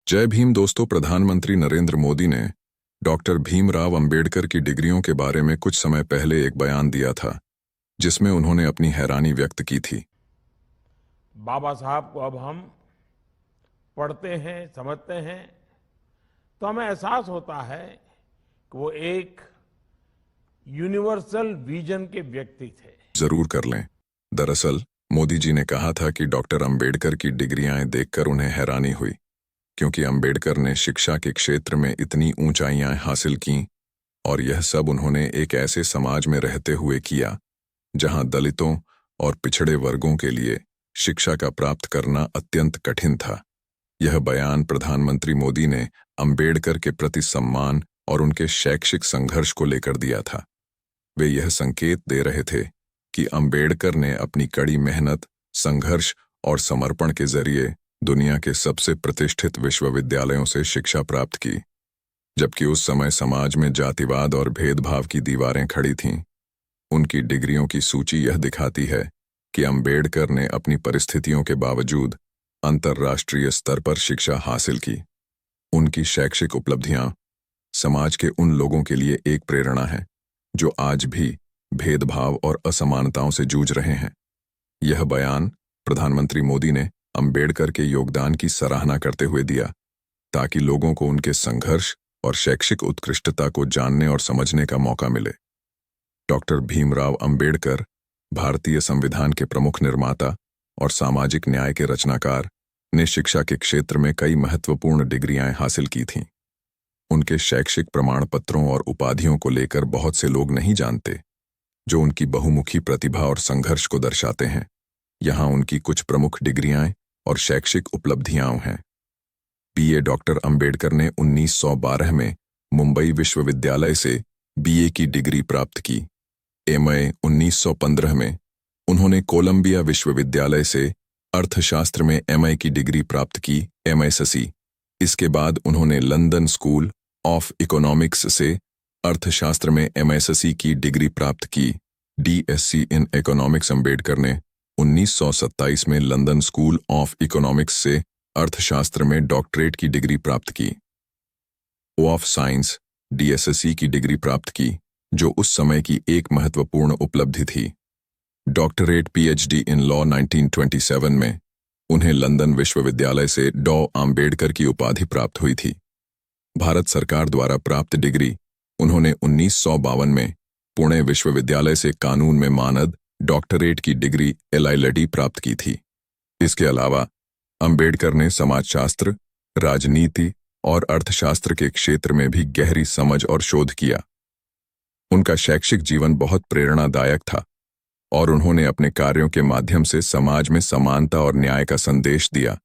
जय भीम दोस्तों। प्रधानमंत्री नरेंद्र मोदी ने डॉक्टर भीमराव अंबेडकर की डिग्रियों के बारे में कुछ समय पहले एक बयान दिया था, जिसमें उन्होंने अपनी हैरानी व्यक्त की थी। बाबा साहब को अब हम पढ़ते हैं, समझते हैं, तो हमें एहसास होता है कि वो एक यूनिवर्सल विजन के व्यक्ति थे। जरूर कर लें। दरअसल मोदी जी ने कहा था कि डॉक्टर अंबेडकर की डिग्रियां देखकर उन्हें हैरानी हुई, क्योंकि अंबेडकर ने शिक्षा के क्षेत्र में इतनी ऊंचाइयां हासिल कीं, और यह सब उन्होंने एक ऐसे समाज में रहते हुए किया जहां दलितों और पिछड़े वर्गों के लिए शिक्षा का प्राप्त करना अत्यंत कठिन था। यह बयान प्रधानमंत्री मोदी ने अंबेडकर के प्रति सम्मान और उनके शैक्षिक संघर्ष को लेकर दिया था। वे यह संकेत दे रहे थे कि अंबेडकर ने अपनी कड़ी मेहनत, संघर्ष और समर्पण के जरिए दुनिया के सबसे प्रतिष्ठित विश्वविद्यालयों से शिक्षा प्राप्त की। जबकि उस समय समाज में जातिवाद और भेदभाव की दीवारें खड़ी थीं, उनकी डिग्रियों की सूची यह दिखाती है कि अंबेडकर ने अपनी परिस्थितियों के बावजूद अंतर्राष्ट्रीय स्तर पर शिक्षा हासिल की। उनकी शैक्षिक उपलब्धियां समाज के उन लोगों के लिए एक प्रेरणा है जो आज भी भेदभाव और असमानताओं से जूझ रहे हैं। यह बयान प्रधानमंत्री मोदी ने अंबेडकर के योगदान की सराहना करते हुए दिया, ताकि लोगों को उनके संघर्ष और शैक्षिक उत्कृष्टता को जानने और समझने का मौका मिले। डॉक्टर भीमराव अंबेडकर भारतीय संविधान के प्रमुख निर्माता और सामाजिक न्याय के रचनाकार ने शिक्षा के क्षेत्र में कई महत्वपूर्ण डिग्रियां हासिल की थीं। उनके शैक्षिक प्रमाण पत्रों और उपाधियों को लेकर बहुत से लोग नहीं जानते, जो उनकी बहुमुखी प्रतिभा और संघर्ष को दर्शाते हैं। यहाँ उनकी कुछ प्रमुख डिग्रियां और शैक्षिक उपलब्धियां हैं। बीए डॉक्टर अंबेडकर ने 1912 में मुंबई विश्वविद्यालय से बीए की डिग्री प्राप्त की। एमए 1915 में उन्होंने कोलंबिया विश्वविद्यालय से अर्थशास्त्र में एमए की डिग्री प्राप्त की, एमएससी। इसके बाद उन्होंने लंदन स्कूल ऑफ इकोनॉमिक्स से अर्थशास्त्र में एमएससी की डिग्री प्राप्त की, डीएससी इन इकोनॉमिक्स। अंबेडकर ने 1927 में लंदन स्कूल ऑफ इकोनॉमिक्स से अर्थशास्त्र में डॉक्टरेट की डिग्री प्राप्त की। ऑफ साइंस डीएससी की डिग्री प्राप्त की, जो उस समय की एक महत्वपूर्ण उपलब्धि थी। डॉक्टरेट पीएचडी इन लॉ 1927 में उन्हें लंदन विश्वविद्यालय से डॉ आम्बेडकर की उपाधि प्राप्त हुई थी। भारत सरकार द्वारा प्राप्त डिग्री उन्होंने 1952 में पुणे विश्वविद्यालय से कानून में मानद डॉक्टरेट की डिग्री एलएलडी प्राप्त की थी। इसके अलावा अंबेडकर ने समाजशास्त्र, राजनीति और अर्थशास्त्र के क्षेत्र में भी गहरी समझ और शोध किया। उनका शैक्षिक जीवन बहुत प्रेरणादायक था और उन्होंने अपने कार्यों के माध्यम से समाज में समानता और न्याय का संदेश दिया।